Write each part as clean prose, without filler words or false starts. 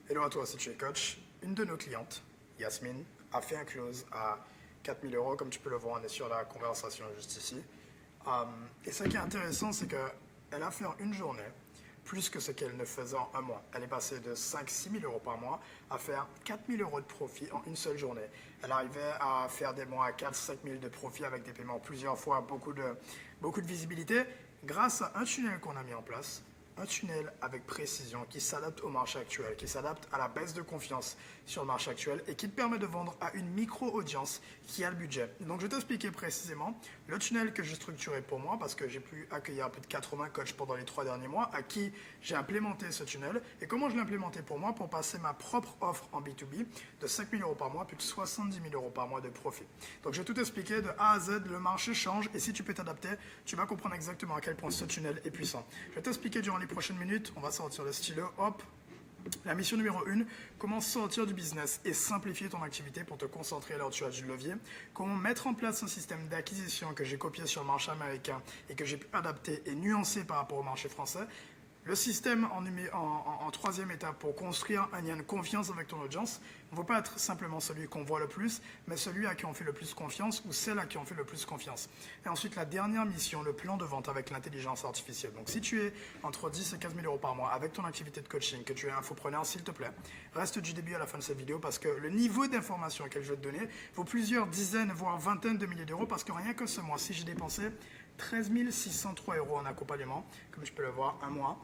Hello à toi si tu es coach. Une de nos clientes, Yasmine, a fait un close à 4 000 euros. Comme tu peux le voir, on est sur la conversation juste ici. Et ce qui est intéressant, c'est qu'elle a fait en une journée plus que ce qu'elle ne faisait en un mois. Elle est passée de 5 000 à 6 000 euros par mois à faire 4 000 euros de profit en une seule journée. Elle arrivait à faire des mois à 4 000 à 5 000 de profit avec des paiements plusieurs fois, beaucoup de visibilité, grâce à un tunnel qu'on a mis en place. Un tunnel avec précision qui s'adapte au marché actuel, qui s'adapte à la baisse de confiance sur le marché actuel et qui te permet de vendre à une micro-audience qui a le budget. Donc je vais t'expliquer précisément le tunnel que j'ai structuré pour moi parce que j'ai pu accueillir plus de 80 coachs pendant les 3 derniers mois à qui j'ai implémenté ce tunnel et comment je l'ai implémenté pour moi pour passer ma propre offre en B2B de 5 000 euros par mois, plus de 70 000 euros par mois de profit. Donc je vais tout expliquer de A à Z, le marché change et si tu peux t'adapter, tu vas comprendre exactement à quel point ce tunnel est puissant. Je vais t'expliquer durant les prochaines minutes, on va sortir le stylo, hop. La mission numéro 1, comment sortir du business et simplifier ton activité pour te concentrer là où tu as du levier. Comment mettre en place un système d'acquisition que j'ai copié sur le marché américain et que j'ai pu adapter et nuancer par rapport au marché français. Le système en troisième étape pour construire un lien de confiance avec ton audience ne vaut pas être simplement celui qu'on voit le plus, mais celui à qui on fait le plus confiance ou celle à qui on fait le plus confiance. Et ensuite, la dernière mission, le plan de vente avec l'intelligence artificielle. Donc, si tu es entre 10 et 15 000 euros par mois avec ton activité de coaching, que tu es infopreneur, s'il te plaît, reste du début à la fin de cette vidéo parce que le niveau d'information que je vais te donner vaut plusieurs dizaines, voire vingtaines de milliers d'euros parce que rien que ce mois-ci, j'ai dépensé 13 603 euros en accompagnement, comme tu peux le voir, un mois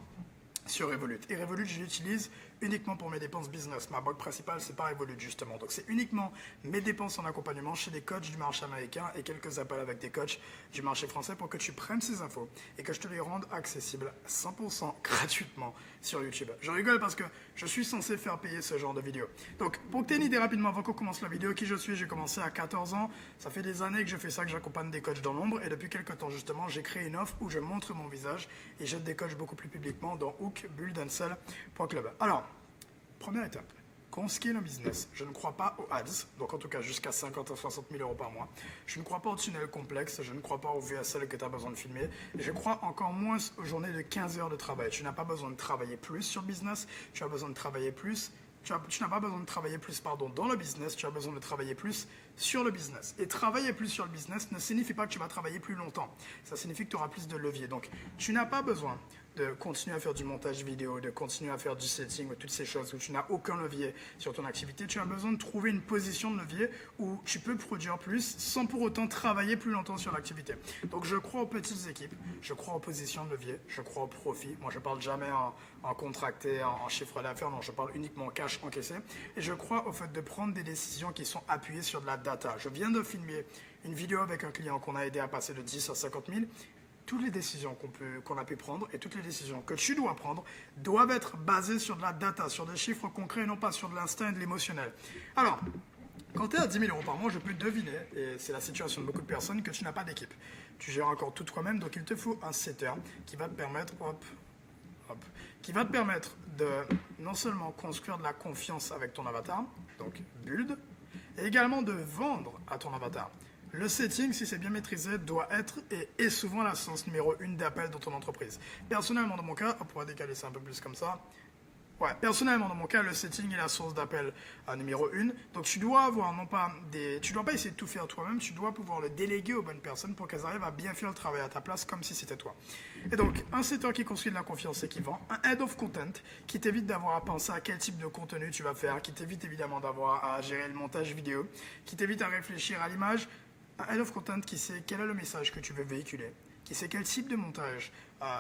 sur Revolut. Et Revolut, je l'utilise uniquement pour mes dépenses business. Ma banque principale, c'est pas Revolut justement. Donc c'est uniquement mes dépenses en accompagnement chez des coachs du marché américain et quelques appels avec des coachs du marché français pour que tu prennes ces infos et que je te les rende accessibles 100% gratuitement sur YouTube. Je rigole parce que je suis censé faire payer ce genre de vidéos. Donc pour que tu aies une idée rapidement avant qu'on commence la vidéo, qui je suis, j'ai commencé à 14 ans. Ça fait des années que je fais ça, que j'accompagne des coachs dans l'ombre et depuis quelques temps justement, j'ai créé une offre où je montre mon visage et j'aide des coachs beaucoup plus publiquement dans hookbuildansell.club. Alors, première étape, qu'on scale un business. Je ne crois pas aux ads, donc en tout cas jusqu'à 50 à 60 000 euros par mois. Je ne crois pas au tunnel complexe, je ne crois pas au VSL que tu as besoin de filmer. Et je crois encore moins aux journées de 15 heures de travail. Tu n'as pas besoin de travailler plus sur le business, tu as besoin de travailler plus. Tu n'as pas besoin de travailler plus dans le business, tu as besoin de travailler plus sur le business. Et travailler plus sur le business ne signifie pas que tu vas travailler plus longtemps. Ça signifie que tu auras plus de levier. Donc, tu n'as pas besoin de continuer à faire du montage vidéo, de continuer à faire du setting ou toutes ces choses où tu n'as aucun levier sur ton activité. Tu as besoin de trouver une position de levier où tu peux produire plus sans pour autant travailler plus longtemps sur l'activité. Donc, je crois aux petites équipes, je crois aux positions de levier, je crois au profit. Moi, je ne parle jamais en contracté, en chiffre d'affaires, non, je parle uniquement en cash encaissé. Et je crois au fait de prendre des décisions qui sont appuyées sur de la data. Je viens de filmer une vidéo avec un client qu'on a aidé à passer de 10 à 50 000. Toutes les décisions qu'on a pu prendre et toutes les décisions que tu dois prendre doivent être basées sur de la data, sur des chiffres concrets, non pas sur de l'instinct et de l'émotionnel. Alors, quand tu es à 10 000 euros par mois, je peux deviner, et c'est la situation de beaucoup de personnes, que tu n'as pas d'équipe. Tu gères encore tout toi-même, donc il te faut un setter qui va te permettre, qui va te permettre de non seulement construire de la confiance avec ton avatar, donc build, et également de vendre à ton avatar. Le setting, si c'est bien maîtrisé, doit être et est souvent la source numéro 1 d'appel dans ton entreprise. Personnellement, dans mon cas, on pourrait décaler ça un peu plus comme ça. Ouais, personnellement, dans mon cas, le setting est la source d'appel numéro 1. Donc, tu dois avoir tu dois pas essayer de tout faire toi-même, tu dois pouvoir le déléguer aux bonnes personnes pour qu'elles arrivent à bien faire le travail à ta place comme si c'était toi. Et donc, un setter qui construit de la confiance et qui vend, un head of content qui t'évite d'avoir à penser à quel type de contenu tu vas faire, qui t'évite évidemment d'avoir à gérer le montage vidéo, qui t'évite à réfléchir à l'image, un head of content qui sait quel est le message que tu veux véhiculer, qui sait quel type de montage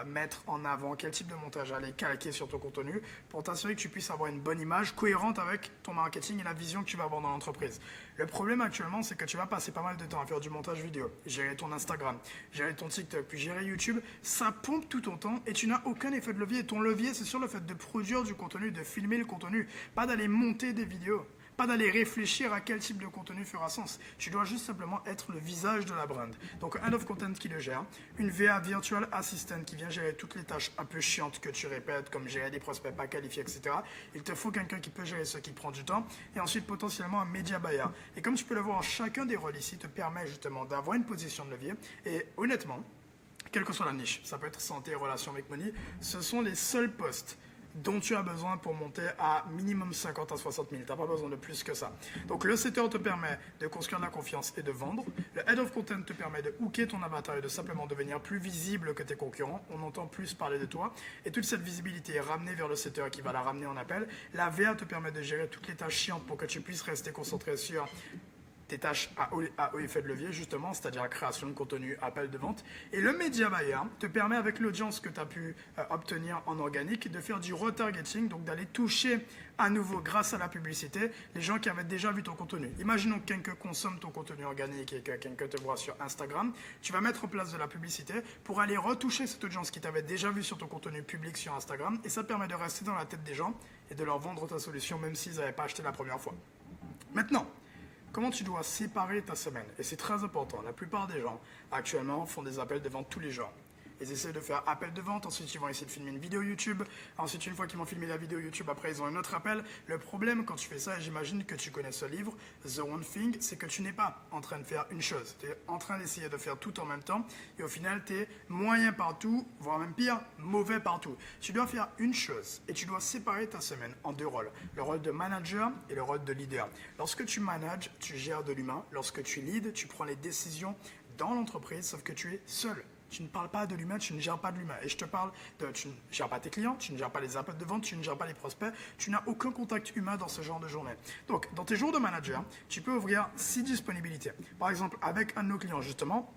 mettre en avant, quel type de montage aller calquer sur ton contenu pour t'assurer que tu puisses avoir une bonne image cohérente avec ton marketing et la vision que tu vas avoir dans l'entreprise. Le problème actuellement, c'est que tu vas passer pas mal de temps à faire du montage vidéo, gérer ton Instagram, gérer ton TikTok, puis gérer YouTube. Ça pompe tout ton temps et tu n'as aucun effet de levier. Ton levier, c'est sur le fait de produire du contenu, de filmer le contenu, pas d'aller monter des vidéos. Pas d'aller réfléchir à quel type de contenu fera sens. Tu dois juste simplement être le visage de la brand. Donc, un of content qui le gère, une VA virtual assistant qui vient gérer toutes les tâches un peu chiantes que tu répètes, comme gérer des prospects pas qualifiés, etc. Il te faut quelqu'un qui peut gérer ce qui prend du temps. Et ensuite, potentiellement, un media buyer. Et comme tu peux le voir, chacun des rôles ici te permet justement d'avoir une position de levier. Et honnêtement, quelle que soit la niche, ça peut être santé, relations avec money, ce sont les seuls postes dont tu as besoin pour monter à minimum 50 à 60 000. Tu n'as pas besoin de plus que ça. Donc le setter te permet de construire de la confiance et de vendre. Le head of content te permet de hooker ton avatar et de simplement devenir plus visible que tes concurrents. On entend plus parler de toi. Et toute cette visibilité est ramenée vers le setter qui va la ramener en appel. La VA te permet de gérer toutes les tâches chiantes pour que tu puisses rester concentré sur tes tâches à haut effet de levier, justement, c'est-à-dire la création de contenu, appel de vente. Et le Media Buyer te permet, avec l'audience que tu as pu obtenir en organique, de faire du retargeting, donc d'aller toucher à nouveau, grâce à la publicité, les gens qui avaient déjà vu ton contenu. Imaginons que quelqu'un consomme ton contenu organique et que quelqu'un te voit sur Instagram. Tu vas mettre en place de la publicité pour aller retoucher cette audience qui t'avait déjà vu sur ton contenu public sur Instagram. Et ça permet de rester dans la tête des gens et de leur vendre ta solution, même s'ils n'avaient pas acheté la première fois. Maintenant, comment tu dois séparer ta semaine? Et c'est très important. La plupart des gens, actuellement, font des appels de vente tous les jours. Ils essaient de faire appel de vente, ensuite ils vont essayer de filmer une vidéo YouTube, ensuite une fois qu'ils vont filmer la vidéo YouTube, après ils ont un autre appel. Le problème quand tu fais ça, et j'imagine que tu connais ce livre, The One Thing, c'est que tu n'es pas en train de faire une chose. Tu es en train d'essayer de faire tout en même temps, et au final tu es moyen partout, voire même pire, mauvais partout. Tu dois faire une chose, et tu dois séparer ta semaine en deux rôles. Le rôle de manager et le rôle de leader. Lorsque tu manages, tu gères de l'humain. Lorsque tu leads, tu prends les décisions dans l'entreprise, sauf que tu es seul. Tu ne parles pas de l'humain, tu ne gères pas de l'humain. Et je te parle tu ne gères pas tes clients, tu ne gères pas les appels de vente, tu ne gères pas les prospects, tu n'as aucun contact humain dans ce genre de journée. Donc, dans tes jours de manager, tu peux ouvrir 6 disponibilités. Par exemple, avec un de nos clients, justement,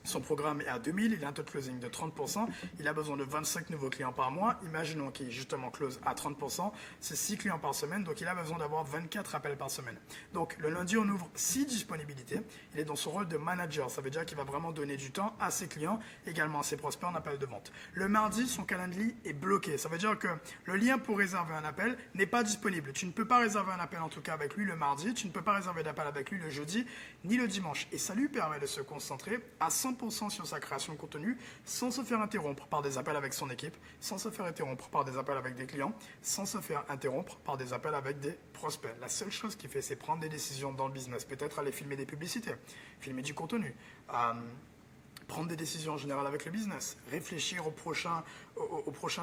son programme est à 2000, il a un taux de closing de 30%, il a besoin de 25 nouveaux clients par mois. Imaginons qu'il justement close à 30%, c'est 6 clients par semaine, donc il a besoin d'avoir 24 appels par semaine. Donc le lundi, on ouvre 6 disponibilités, il est dans son rôle de manager, ça veut dire qu'il va vraiment donner du temps à ses clients, également à ses prospects en appel de vente. Le mardi, son calendrier est bloqué, ça veut dire que le lien pour réserver un appel n'est pas disponible. Tu ne peux pas réserver un appel en tout cas avec lui le mardi, tu ne peux pas réserver d'appel avec lui le jeudi, ni le dimanche. Et ça lui permet de se concentrer à 100% sur sa création de contenu sans se faire interrompre par des appels avec son équipe, sans se faire interrompre par des appels avec des clients, sans se faire interrompre par des appels avec des prospects. La seule chose qu'il fait, c'est prendre des décisions dans le business, peut-être aller filmer des publicités, filmer du contenu, prendre des décisions en général avec le business, réfléchir aux prochains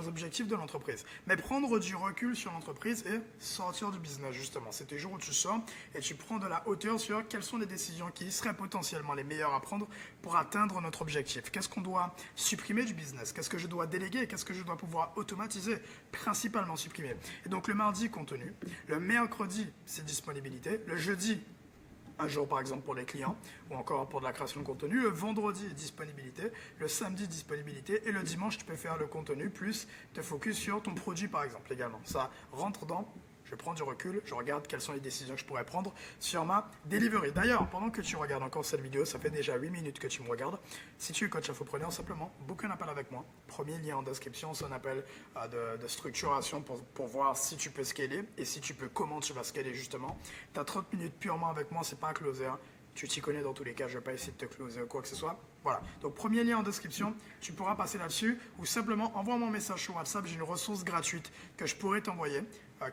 objectifs de l'entreprise. Mais prendre du recul sur l'entreprise et sortir du business, justement. C'est tes jours où tu sors et tu prends de la hauteur sur quelles sont les décisions qui seraient potentiellement les meilleures à prendre pour atteindre notre objectif. Qu'est-ce qu'on doit supprimer du business? Qu'est-ce que je dois déléguer? Qu'est-ce que je dois pouvoir automatiser? Principalement supprimer. Et donc le mardi, contenu. Le mercredi, c'est disponibilité. Le jeudi, un jour par exemple pour les clients ou encore pour de la création de contenu. Le vendredi, disponibilité. Le samedi, disponibilité. Et le dimanche, tu peux faire le contenu plus te focus sur ton produit par exemple également. Ça rentre dans... Je prends du recul, je regarde quelles sont les décisions que je pourrais prendre sur ma delivery. D'ailleurs, pendant que tu regardes encore cette vidéo, ça fait déjà 8 minutes que tu me regardes. Si tu es coach infopreneur, simplement, book un appel avec moi. Premier lien en description, c'est un appel de structuration pour voir si tu peux scaler et si tu peux, comment tu vas scaler justement. Tu as 30 minutes purement avec moi, c'est pas un closer. Tu t'y connais dans tous les cas, je ne vais pas essayer de te closer ou quoi que ce soit. Voilà, donc premier lien en description, tu pourras passer là-dessus ou simplement envoie-moi un message sur WhatsApp, j'ai une ressource gratuite que je pourrais t'envoyer,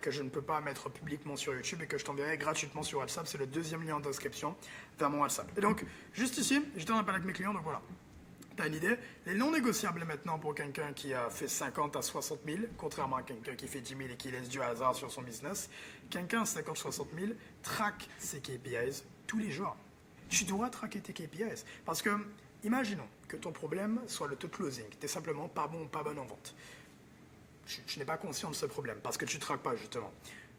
que je ne peux pas mettre publiquement sur YouTube et que je t'enverrai gratuitement sur WhatsApp. C'est le deuxième lien en description vers mon WhatsApp. Et donc, juste ici, j'étais en appel avec mes clients, donc voilà. Tu as une idée. Les non négociables maintenant pour quelqu'un qui a fait 50 à 60 000, contrairement à quelqu'un qui fait 10 000 et qui laisse du hasard sur son business. Quelqu'un à 50-60 000 traque ses KPIs tous les jours. Tu dois traquer tes KPIs. Parce que, imaginons que ton problème soit le taux de closing. Tu n'es simplement pas bon ou pas bonne en vente. Tu n'es pas conscient de ce problème parce que tu ne traques pas justement.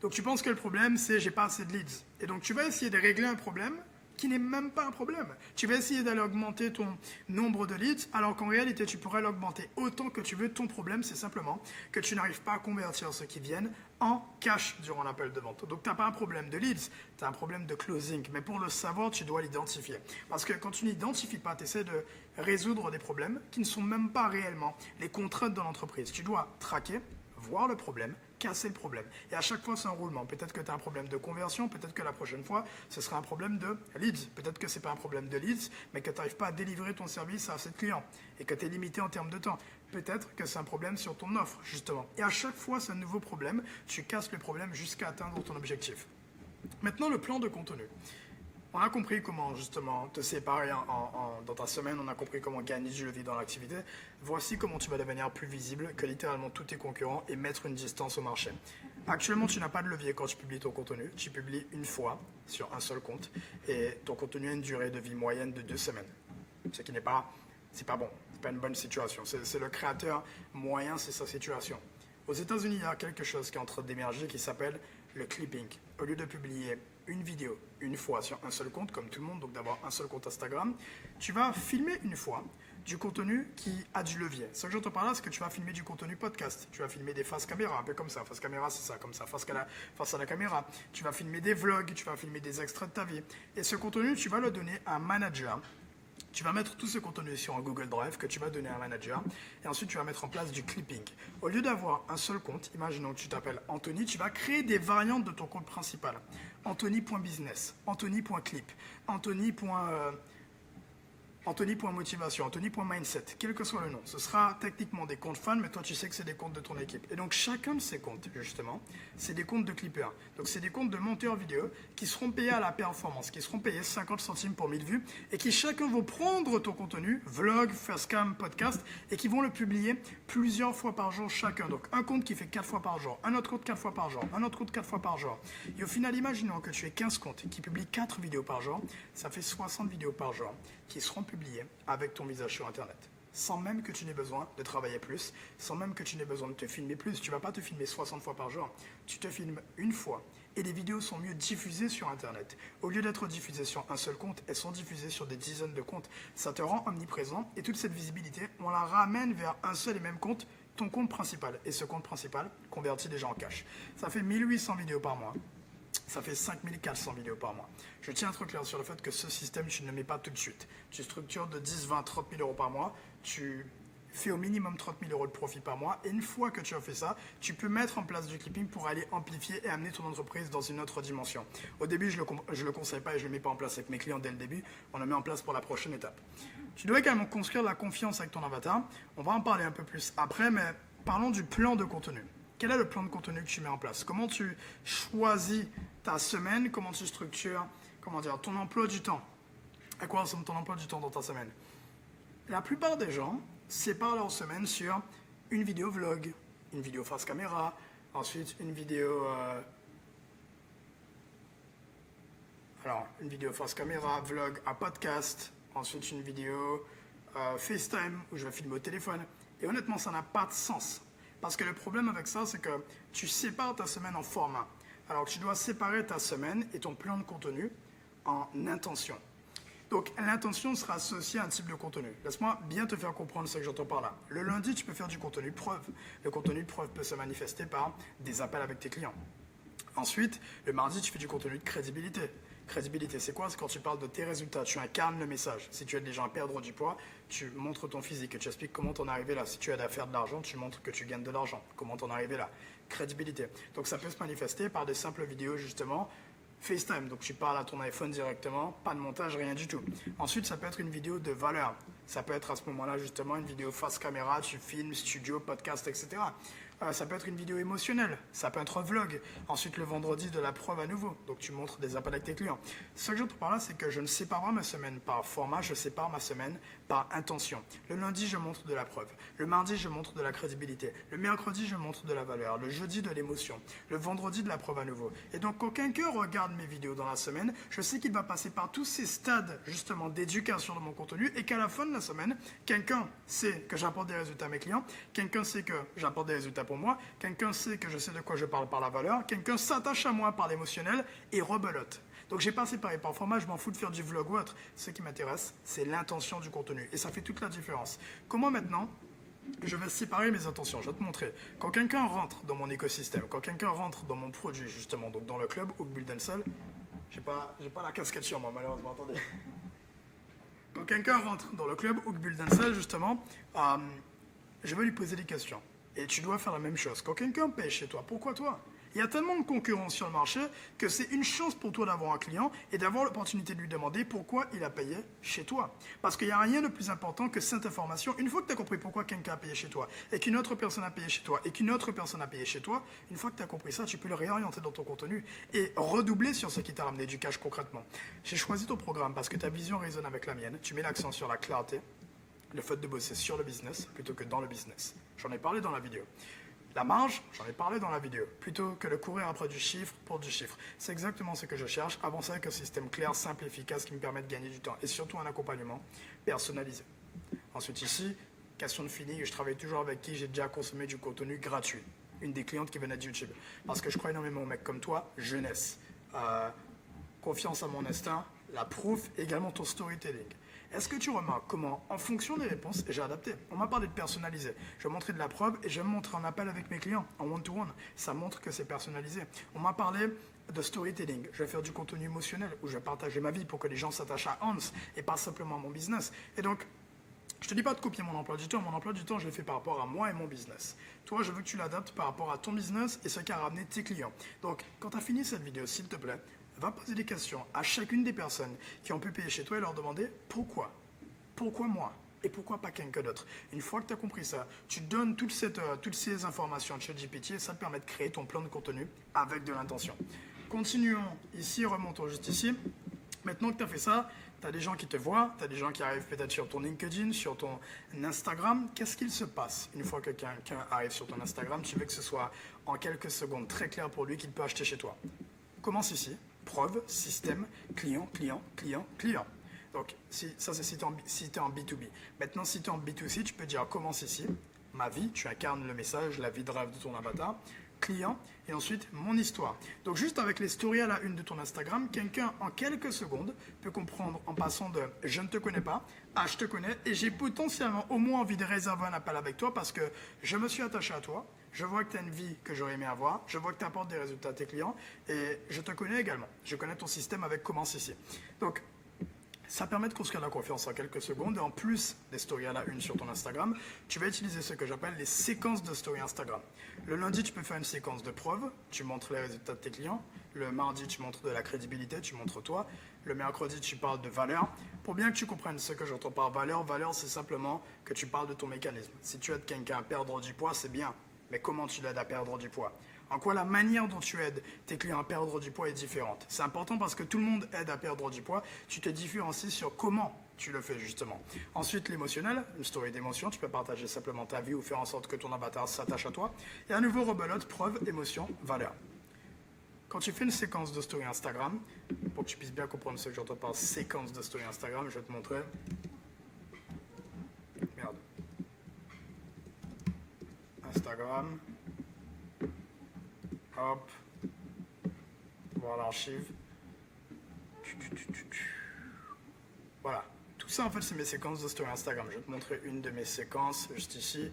Donc tu penses que le problème c'est j'ai pas assez de leads. Et donc tu vas essayer de régler un problème qui n'est même pas un problème. Tu vas essayer d'aller augmenter ton nombre de leads alors qu'en réalité tu pourrais l'augmenter autant que tu veux. Ton problème c'est simplement que tu n'arrives pas à convertir ceux qui viennent en cash durant l'appel de vente. Donc tu n'as pas un problème de leads, tu as un problème de closing. Mais pour le savoir, tu dois l'identifier. Parce que quand tu n'identifies pas, tu essaies de résoudre des problèmes qui ne sont même pas réellement les contraintes de l'entreprise. Tu dois traquer, voir le problème, casser le problème. Et à chaque fois, c'est un roulement. Peut-être que tu as un problème de conversion, peut-être que la prochaine fois, ce sera un problème de leads. Peut-être que ce n'est pas un problème de leads, mais que tu n'arrives pas à délivrer ton service à assez de clients et que tu es limité en termes de temps. Peut-être que c'est un problème sur ton offre, justement. Et à chaque fois, c'est un nouveau problème. Tu casses le problème jusqu'à atteindre ton objectif. Maintenant, le plan de contenu. On a compris comment justement te séparer dans ta semaine, on a compris comment gagner du levier dans l'activité. Voici comment tu vas devenir plus visible que littéralement tous tes concurrents et mettre une distance au marché. Actuellement, tu n'as pas de levier quand tu publies ton contenu. Tu publies une fois sur un seul compte et ton contenu a une durée de vie moyenne de 2 semaines. Ce qui n'est pas, c'est pas bon, c'est pas une bonne situation. C'est le créateur moyen, c'est sa situation. Aux États-Unis, il y a quelque chose qui est en train d'émerger qui s'appelle le clipping. Au lieu de publier une vidéo une fois sur un seul compte, comme tout le monde, donc d'avoir un seul compte Instagram, tu vas filmer une fois du contenu qui a du levier. Ce que j'entends par là, c'est que tu vas filmer du contenu podcast, tu vas filmer des faces caméra, un peu comme ça. Face caméra, c'est ça, comme ça, face à la caméra. Tu vas filmer des vlogs, tu vas filmer des extraits de ta vie. Et ce contenu, tu vas le donner à un manager. Tu vas mettre tout ce contenu sur un Google Drive que tu vas donner à un manager et ensuite tu vas mettre en place du clipping. Au lieu d'avoir un seul compte, imaginons que tu t'appelles Anthony, tu vas créer des variantes de ton compte principal. Anthony.business, Anthony.clip, Anthony.motivation, Anthony.mindset, quel que soit le nom. Ce sera techniquement des comptes fans, mais toi tu sais que c'est des comptes de ton équipe. Et donc chacun de ces comptes, justement, c'est des comptes de clippers. Donc c'est des comptes de monteurs vidéo qui seront payés à la performance, qui seront payés 50 centimes pour 1000 vues et qui chacun vont prendre ton contenu, vlog, facecam, podcast, et qui vont le publier plusieurs fois par jour chacun. Donc un compte qui fait 4 fois par jour, un autre compte 4 fois par jour, un autre compte 4 fois par jour. Et au final, imaginons que tu aies 15 comptes qui publient 4 vidéos par jour, ça fait 60 vidéos par jour qui seront publiées avec ton visage sur Internet. Sans même que tu n'aies besoin de travailler plus, sans même que tu n'aies besoin de te filmer plus. Tu ne vas pas te filmer 60 fois par jour, tu te filmes une fois. Et les vidéos sont mieux diffusées sur Internet. Au lieu d'être diffusées sur un seul compte, elles sont diffusées sur des dizaines de comptes. Ça te rend omniprésent et toute cette visibilité, on la ramène vers un seul et même compte, ton compte principal. Et ce compte principal convertit déjà en cash. Ça fait 1800 vidéos par mois. Ça fait 5400 vidéos par mois. Je tiens à être clair sur le fait que ce système, tu ne le mets pas tout de suite. Tu structures de 10, 20, 30 000 euros par mois. Tu fais au minimum 30 000 euros de profit par mois. Et une fois que tu as fait ça, tu peux mettre en place du clipping pour aller amplifier et amener ton entreprise dans une autre dimension. Au début, je ne le conseille pas et je ne le mets pas en place avec mes clients dès le début. On le met en place pour la prochaine étape. Tu dois également construire la confiance avec ton avatar. On va en parler un peu plus après, mais parlons du plan de contenu. Quel est le plan de contenu que tu mets en place? Comment tu choisis ta semaine? Comment tu structures, ton emploi du temps? À quoi ressemble ton emploi du temps dans ta semaine? La plupart des gens séparent leur semaine sur une vidéo vlog, une vidéo face caméra, ensuite une vidéo face caméra, vlog, un podcast, ensuite une vidéo FaceTime où je vais filmer au téléphone. Et honnêtement, ça n'a pas de sens. Parce que le problème avec ça, c'est que tu sépares ta semaine en format. Alors que tu dois séparer ta semaine et ton plan de contenu en intention. Donc l'intention sera associée à un type de contenu. Laisse-moi bien te faire comprendre ce que j'entends par là. Le lundi, tu peux faire du contenu de preuve. Le contenu de preuve peut se manifester par des appels avec tes clients. Ensuite, le mardi, tu fais du contenu de crédibilité. Crédibilité, c'est quoi? C'est quand tu parles de tes résultats, tu incarnes le message. Si tu aides les gens à perdre du poids, tu montres ton physique, tu expliques comment t'en es arrivé là. Si tu aides à faire de l'argent, tu montres que tu gagnes de l'argent. Comment t'en es arrivé là? Crédibilité. Donc ça peut se manifester par des simples vidéos justement. FaceTime, donc tu parles à ton iPhone directement, pas de montage, rien du tout. Ensuite, ça peut être une vidéo de valeur. Ça peut être à ce moment-là justement une vidéo face caméra, tu filmes, studio, podcast, etc. Ça peut être une vidéo émotionnelle, ça peut être un vlog. Ensuite, le vendredi, de la preuve à nouveau. Donc, tu montres des appels avec tes clients. Ce que j'entends par là, c'est que je ne sépare pas ma semaine par format, je sépare ma semaine par intention. Le lundi, je montre de la preuve. Le mardi, je montre de la crédibilité. Le mercredi, je montre de la valeur. Le jeudi, de l'émotion. Le vendredi, de la preuve à nouveau. Et donc, quand quelqu'un regarde mes vidéos dans la semaine, je sais qu'il va passer par tous ces stades, justement, d'éducation de mon contenu et qu'à la fin de la semaine, quelqu'un sait que j'apporte des résultats à mes clients, quelqu'un sait que j'apporte des résultats pour moi, quelqu'un sait que je sais de quoi je parle par la valeur, quelqu'un s'attache à moi par l'émotionnel et rebelote. Donc j'ai pas séparé par format, je m'en fous de faire du vlog ou autre. Ce qui m'intéresse, c'est l'intention du contenu. Et ça fait toute la différence. Comment maintenant je vais séparer mes intentions? Je vais te montrer. Quand quelqu'un rentre dans mon écosystème, quand quelqu'un rentre dans mon produit, justement, donc dans le club ou Build and Sell, j'ai pas la casquette sur moi, malheureusement, attendez. Quand quelqu'un rentre dans le club ou Build and Sell, justement, je vais lui poser des questions. Et tu dois faire la même chose. Quand quelqu'un paye chez toi, pourquoi toi? Il y a tellement de concurrence sur le marché que c'est une chance pour toi d'avoir un client et d'avoir l'opportunité de lui demander pourquoi il a payé chez toi. Parce qu'il n'y a rien de plus important que cette information. Une fois que tu as compris pourquoi quelqu'un a payé chez toi et qu'une autre personne a payé chez toi et qu'une autre personne a payé chez toi, une fois que tu as compris ça, tu peux le réorienter dans ton contenu et redoubler sur ce qui t'a ramené du cash concrètement. J'ai choisi ton programme parce que ta vision résonne avec la mienne. Tu mets l'accent sur la clarté, le fait de bosser sur le business plutôt que dans le business. J'en ai parlé dans la vidéo. La marge, j'en ai parlé dans la vidéo, plutôt que de courir après du chiffre pour du chiffre. C'est exactement ce que je cherche, avancer avec un système clair, simple, efficace qui me permet de gagner du temps et surtout un accompagnement personnalisé. Ensuite ici, question de fini, je travaille toujours avec qui j'ai déjà consommé du contenu gratuit. Une des clientes qui venait de YouTube. Parce que je crois énormément aux mecs comme toi, jeunesse, confiance à mon instinct, la proof et également ton storytelling. Est-ce que tu remarques comment, en fonction des réponses, j'ai adapté? On m'a parlé de personnaliser. Je vais montrer de la preuve et je vais me montrer en appel avec mes clients, en one-to-one. Ça montre que c'est personnalisé. On m'a parlé de storytelling. Je vais faire du contenu émotionnel où je vais partager ma vie pour que les gens s'attachent à Hans et pas simplement à mon business. Et donc, je te dis pas de copier mon emploi du temps. Mon emploi du temps, je l'ai fait par rapport à moi et mon business. Toi, je veux que tu l'adaptes par rapport à ton business et ce qui a ramené tes clients. Donc, quand tu as fini cette vidéo, s'il te plaît, va poser des questions à chacune des personnes qui ont pu payer chez toi et leur demander pourquoi. Pourquoi moi? Et pourquoi pas quelqu'un d'autre? Une fois que tu as compris ça, tu donnes toutes ces informations à ChatGPT et ça te permet de créer ton plan de contenu avec de l'intention. Continuons ici, remontons juste ici. Maintenant que tu as fait ça, tu as des gens qui te voient, tu as des gens qui arrivent peut-être sur ton LinkedIn, sur ton Instagram. Qu'est-ce qu'il se passe une fois que quelqu'un arrive sur ton Instagram? Tu veux que ce soit en quelques secondes très clair pour lui qu'il peut acheter chez toi. Commence ici. Preuve, système, client, client, client, client. Donc, ça c'est si tu es en B2B. Maintenant, si tu es en B2C, tu peux dire commence ici, ma vie, tu incarnes le message, la vie de rêve de ton avatar, client, et ensuite mon histoire. Donc, juste avec les stories à la une de ton Instagram, quelqu'un en quelques secondes peut comprendre en passant de je ne te connais pas à je te connais et j'ai potentiellement au moins envie de réserver un appel avec toi parce que je me suis attaché à toi. Je vois que tu as une vie que j'aurais aimé avoir, je vois que tu apportes des résultats à tes clients et je te connais également. Je connais ton système avec Commence ici. Donc, ça permet de construire la confiance en quelques secondes et en plus des stories à la une sur ton Instagram, tu vas utiliser ce que j'appelle les séquences de stories Instagram. Le lundi, tu peux faire une séquence de preuves, tu montres les résultats de tes clients. Le mardi, tu montres de la crédibilité, tu montres toi. Le mercredi, tu parles de valeur. Pour bien que tu comprennes ce que j'entends par valeur, valeur, c'est simplement que tu parles de ton mécanisme. Si tu aides quelqu'un à perdre du poids, c'est bien. Mais comment tu l'aides à perdre du poids? En quoi la manière dont tu aides tes clients à perdre du poids est différente? C'est important parce que tout le monde aide à perdre du poids. Tu te différencies sur comment tu le fais justement. Ensuite, l'émotionnel, une story d'émotion. Tu peux partager simplement ta vie ou faire en sorte que ton avatar s'attache à toi. Et à nouveau, rebelote, preuve, émotion, valeur. Quand tu fais une séquence de story Instagram, pour que tu puisses bien comprendre ce que j'entends par séquence de story Instagram, je vais te montrer. Merde. Instagram. Hop. Voir l'archive. Voilà. Tout ça, en fait, c'est mes séquences de story Instagram. Je vais te montrer une de mes séquences, juste ici.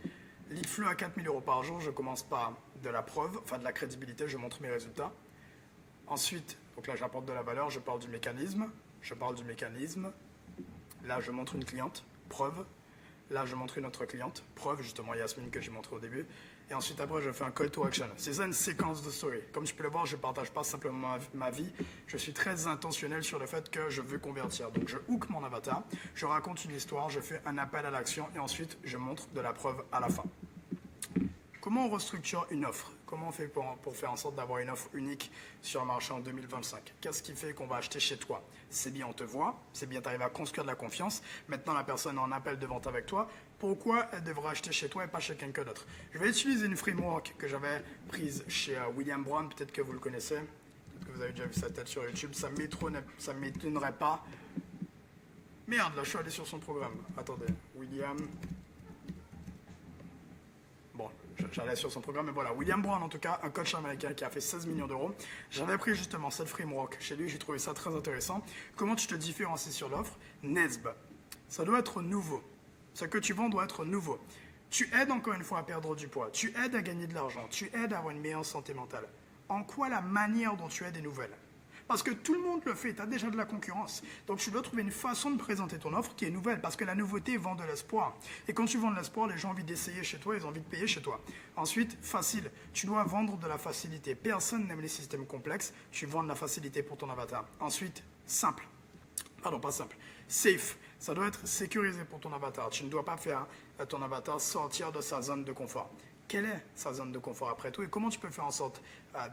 Lead flow à 4 000 € par jour. Je commence par de la preuve, enfin de la crédibilité. Je montre mes résultats. Ensuite, donc là, j'apporte de la valeur. Je parle du mécanisme. Là, je montre une cliente. Preuve. Là, je montre une autre cliente. Preuve, justement, Yasmine, que j'ai montré au début. Et ensuite, après, je fais un call to action. C'est ça une séquence de story. Comme tu peux le voir, je ne partage pas simplement ma vie. Je suis très intentionnel sur le fait que je veux convertir. Donc, je hook mon avatar, je raconte une histoire, je fais un appel à l'action et ensuite, je montre de la preuve à la fin. Comment on restructure une offre? Comment on fait pour faire en sorte d'avoir une offre unique sur le marché en 2025? Qu'est-ce qui fait qu'on va acheter chez toi? C'est bien, on te voit, c'est bien, tu arrives à construire de la confiance. Maintenant, la personne est en appel de vente avec toi. Pourquoi elle devra acheter chez toi et pas chez quelqu'un d'autre? Je vais utiliser une framework que j'avais prise chez William Brown, peut-être que vous le connaissez, peut-être que vous avez déjà vu sa tête sur YouTube, ça ne m'étonnerait pas. Merde, là, je suis allé sur son programme. Attendez, William... Bon, j'allais sur son programme, mais voilà. William Brown, en tout cas, un coach américain qui a fait 16 millions d'euros. J'avais pris justement cette framework chez lui, j'ai trouvé ça très intéressant. Comment tu te différencies sur l'offre? NESB. Ça doit être nouveau. Ce que tu vends doit être nouveau. Tu aides encore une fois à perdre du poids. Tu aides à gagner de l'argent. Tu aides à avoir une meilleure santé mentale. En quoi la manière dont tu aides est nouvelle? Parce que tout le monde le fait, tu as déjà de la concurrence. Donc tu dois trouver une façon de présenter ton offre qui est nouvelle, parce que la nouveauté vend de l'espoir. Et quand tu vends de l'espoir, les gens ont envie d'essayer chez toi, ils ont envie de payer chez toi. Ensuite, facile, tu dois vendre de la facilité. Personne n'aime les systèmes complexes, tu vends de la facilité pour ton avatar. Ensuite, simple. Pardon, pas simple. Safe. Ça doit être sécurisé pour ton avatar. Tu ne dois pas faire ton avatar sortir de sa zone de confort. Quelle est sa zone de confort après tout et comment tu peux faire en sorte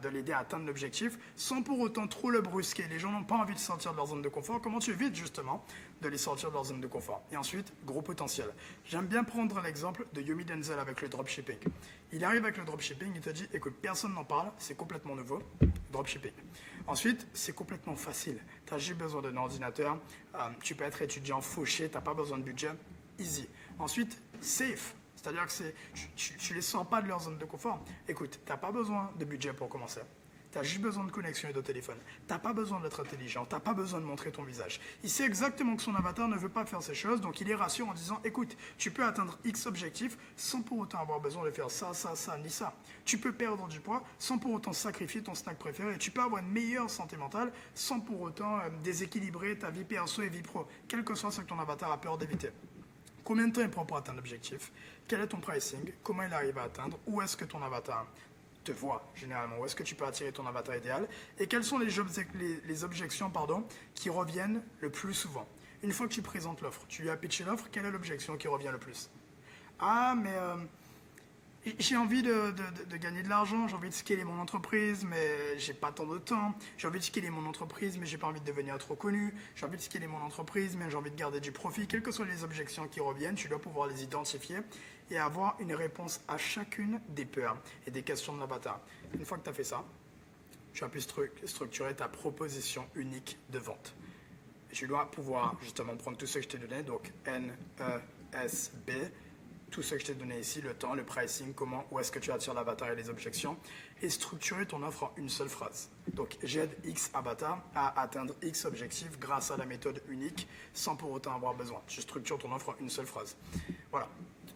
de l'aider à atteindre l'objectif sans pour autant trop le brusquer. Les gens n'ont pas envie de sortir de leur zone de confort. Comment tu évites justement de les sortir de leur zone de confort? Et ensuite, gros potentiel. J'aime bien prendre l'exemple de Yomi Denzel avec le dropshipping. Il arrive avec le dropshipping, il te dit, écoute, personne n'en parle, c'est complètement nouveau, dropshipping. Ensuite, c'est complètement facile. Tu as juste besoin d'un ordinateur, tu peux être étudiant fauché, tu n'as pas besoin de budget, easy. Ensuite, safe. C'est-à-dire que tu ne les sors pas de leur zone de confort. Écoute, tu n'as pas besoin de budget pour commencer. Tu as juste besoin de connexion et de téléphone. Tu n'as pas besoin d'être intelligent. Tu n'as pas besoin de montrer ton visage. Il sait exactement que son avatar ne veut pas faire ces choses, donc il les rassure en disant, écoute, tu peux atteindre X objectifs sans pour autant avoir besoin de faire ça, ni ça. Tu peux perdre du poids sans pour autant sacrifier ton snack préféré. Tu peux avoir une meilleure santé mentale sans pour autant déséquilibrer ta vie perso et vie pro, quel que soit ce que ton avatar a peur d'éviter. Combien de temps il prend pour atteindre l'objectif? Quel est ton pricing? Comment il arrive à atteindre? Où est-ce que ton avatar te voit généralement? Où est-ce que tu peux attirer ton avatar idéal? Et quelles sont les objections qui reviennent le plus souvent? Une fois que tu présentes l'offre, tu lui as pitché l'offre, quelle est l'objection qui revient le plus? Ah, mais j'ai envie de gagner de l'argent, j'ai envie de scaler mon entreprise, mais j'ai pas tant de temps. J'ai envie de scaler mon entreprise, mais j'ai pas envie de devenir trop connu. J'ai envie de scaler mon entreprise, mais j'ai envie de garder du profit. Quelles que soient les objections qui reviennent, tu dois pouvoir les identifier et avoir une réponse à chacune des peurs et des questions de l'avatar. Une fois que tu as fait ça, tu as pu structurer ta proposition unique de vente. Et tu dois pouvoir justement prendre tout ce que je t'ai donné, donc N, E, S, B, tout ce que je t'ai donné ici, le temps, le pricing, comment, où est-ce que tu attires l'avatar et les objections, et structurer ton offre en une seule phrase. Donc, j'aide X avatar à atteindre X objectifs grâce à la méthode unique, sans pour autant avoir besoin. Tu structures ton offre en une seule phrase. Voilà.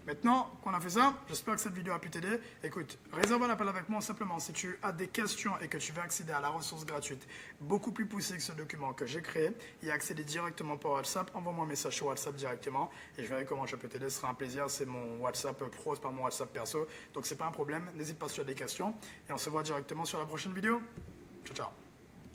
Maintenant qu'on a fait ça, j'espère que cette vidéo a pu t'aider. Écoute, réserve un appel avec moi simplement si tu as des questions et que tu veux accéder à la ressource gratuite beaucoup plus poussée que ce document que j'ai créé et accéder directement par WhatsApp. Envoie-moi un message sur WhatsApp directement et je verrai comment je peux t'aider. Ce sera un plaisir. C'est mon WhatsApp pro, c'est pas mon WhatsApp perso. Donc c'est pas un problème. N'hésite pas si tu as des questions et on se voit directement sur la prochaine vidéo. Ciao, ciao.